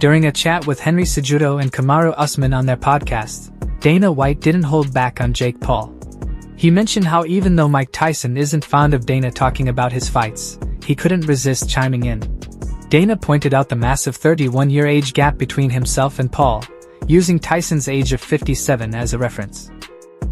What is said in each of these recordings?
During a chat with Henry Cejudo and Kamaru Usman on their podcast, Dana White didn't hold back on Jake Paul. He mentioned how even though Mike Tyson isn't fond of Dana talking about his fights, he couldn't resist chiming in. Dana pointed out the massive 31-year age gap between himself and Paul, using Tyson's age of 57 as a reference.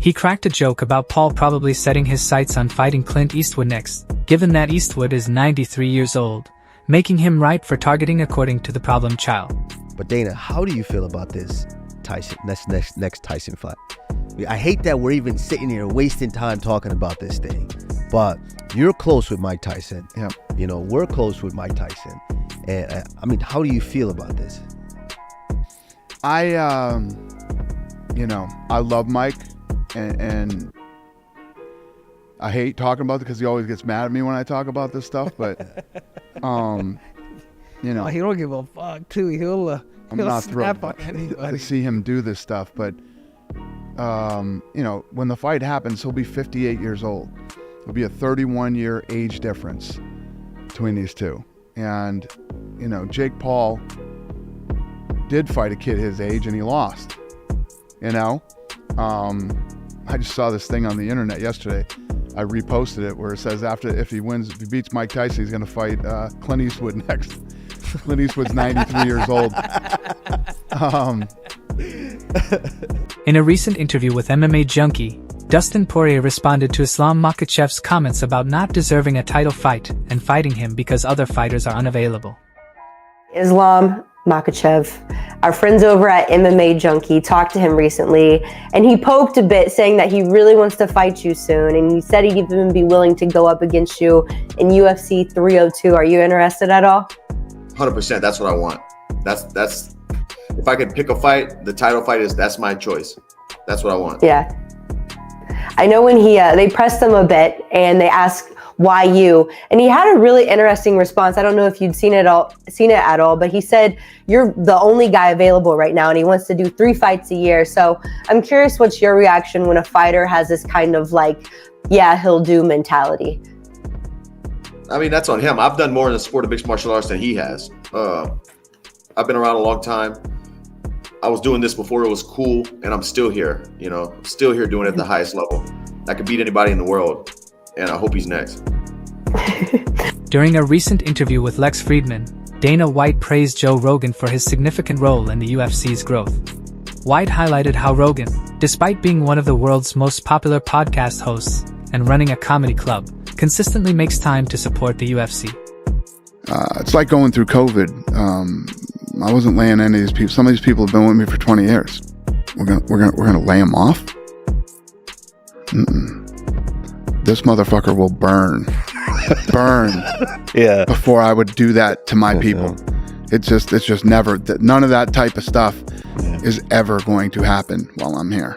He cracked a joke about Paul probably setting his sights on fighting Clint Eastwood next, given that Eastwood is 93 years old, making him ripe for targeting according to the problem child. But Dana, how do you feel about this Tyson next Tyson fight? I hate that we're even sitting here wasting time talking about this thing, but you're close with Mike Tyson. Yeah. You know, we're close with Mike Tyson. And I mean, how do you feel about this? I love Mike, and I hate talking about it because he always gets mad at me when I talk about this stuff. But, he don't give a fuck too. He'll not snap thrilled on anybody. to see him do this stuff. But, when the fight happens, he'll be 58 years old. There'll be a 31-year age difference between these two. And, Jake Paul did fight a kid his age and he lost. I just saw this thing on the internet yesterday. I reposted it where it says if he beats Mike Tyson, he's going to fight Clint Eastwood next. Clint Eastwood's 93 years old. In a recent interview with MMA Junkie, Dustin Poirier responded to Islam Makhachev's comments about not deserving a title fight and fighting him because other fighters are unavailable. Islam Makhachev, our friends over at MMA Junkie, talked to him recently, and he poked a bit, saying that he really wants to fight you soon, and he said he'd even be willing to go up against you in UFC 302. Are you interested at all? 100%. That's what I want. That's if I could pick a fight, the title fight that's my choice. That's what I want. Yeah. I know when they pressed him a bit and they asked why you, and he had a really interesting response. I don't know if you'd seen it at all, but he said you're the only guy available right now and he wants to do 3 fights a year. So I'm curious, what's your reaction when a fighter has this kind of he'll do mentality? I mean, that's on him. I've done more in the sport of mixed martial arts than he has. I've been around a long time. I was doing this before it was cool, and I'm still here. I'm still here doing it at the highest level. I could beat anybody in the world, and I hope he's next. During a recent interview with Lex Friedman, Dana White praised Joe Rogan for his significant role in the UFC's growth. White highlighted how Rogan, despite being one of the world's most popular podcast hosts and running a comedy club, consistently makes time to support the UFC. It's like going through COVID. I wasn't laying any of these people. Some of these people have been with me for 20 years. We're gonna lay them off. This motherfucker will burn, Yeah. before I would do that to my people. It's just never. None of that type of stuff is ever going to happen while I'm here.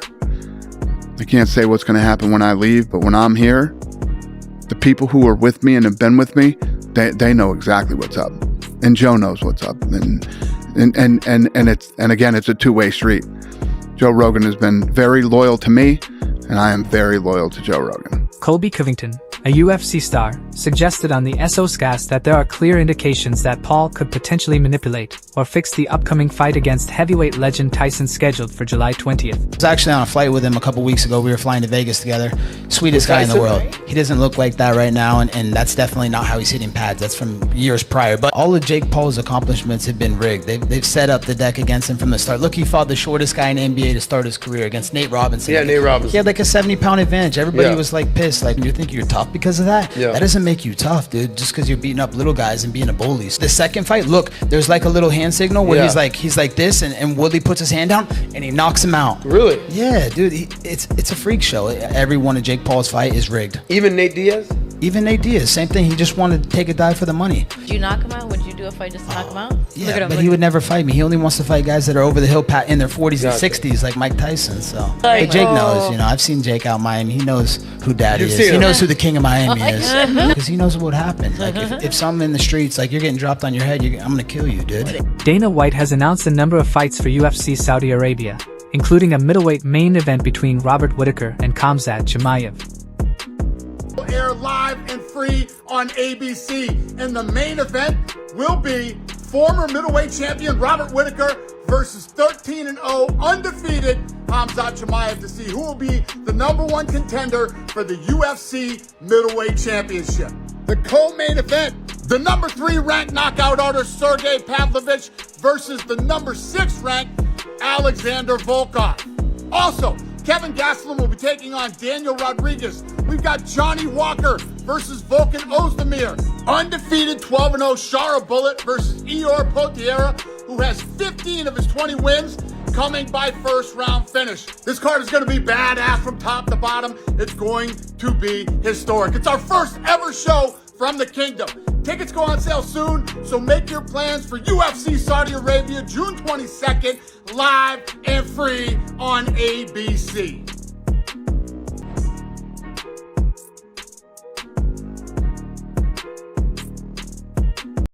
I can't say what's going to happen when I leave, but when I'm here, the people who are with me and have been with me, they know exactly what's up, and Joe knows what's up, and again, it's a two-way street. Joe Rogan has been very loyal to me, and I am very loyal to Joe Rogan. Colby Covington, a UFC star, suggested on the SOScast that there are clear indications that Paul could potentially manipulate or fix the upcoming fight against heavyweight legend Tyson scheduled for July 20th. I was actually on a flight with him a couple weeks ago. We were flying to Vegas together. Sweetest guy in the world. He doesn't look like that right now, and that's definitely not how he's hitting pads. That's from years prior. But all of Jake Paul's accomplishments have been rigged. They've set up the deck against him from the start. Look, he fought the shortest guy in the NBA to start his career against Nate Robinson. Yeah, Nate Robinson. He had like a 70-pound advantage. Everybody was like pissed. Like, you think you're tough because of that? Yeah. That doesn't make you tough, dude, just because you're beating up little guys and being a bully. The second fight, look, there's like a little hand signal where he's like this, and Woodley puts his hand down and he knocks him out. Really? Yeah, dude, it's a freak show. Every one of Jake Paul's fight is rigged. Even Nate Diaz? Even Nate Diaz, same thing. He just wanted to take a dive for the money. Would you knock him out? Would you do a fight just to knock him out? Yeah, Look at him, but he would never fight me. He only wants to fight guys that are over the hill in their 40s and 60s, like Mike Tyson. So, but Jake knows. I've seen Jake out in Miami. He knows who Daddy is. He knows who the king of Miami is, because he knows what happened. Like if something in the streets, like you're getting dropped on your head, I'm gonna kill you, dude. Dana White has announced a number of fights for UFC Saudi Arabia, including a middleweight main event between Robert Whittaker and Khamzat Chimaev. Air live and free on ABC, and the main event will be former middleweight champion Robert Whittaker versus 13-0 undefeated Khamzat Chimaev to see who will be the #1 contender for the UFC middleweight championship. The co-main event, the #3 ranked knockout artist Sergey Pavlovich versus the #6 ranked Alexander Volkov. Also, Kevin Gastelum will be taking on Daniel Rodriguez. We've got Johnny Walker versus Volkan Ozdemir. Undefeated 12-0 Shara Bullet versus Ior Potiera, who has 15 of his 20 wins coming by first round finish. This card is going to be badass from top to bottom. It's going to be historic. It's our first ever show from the Kingdom. Tickets go on sale soon, so make your plans for UFC Saudi Arabia, June 22nd, live and free on ABC.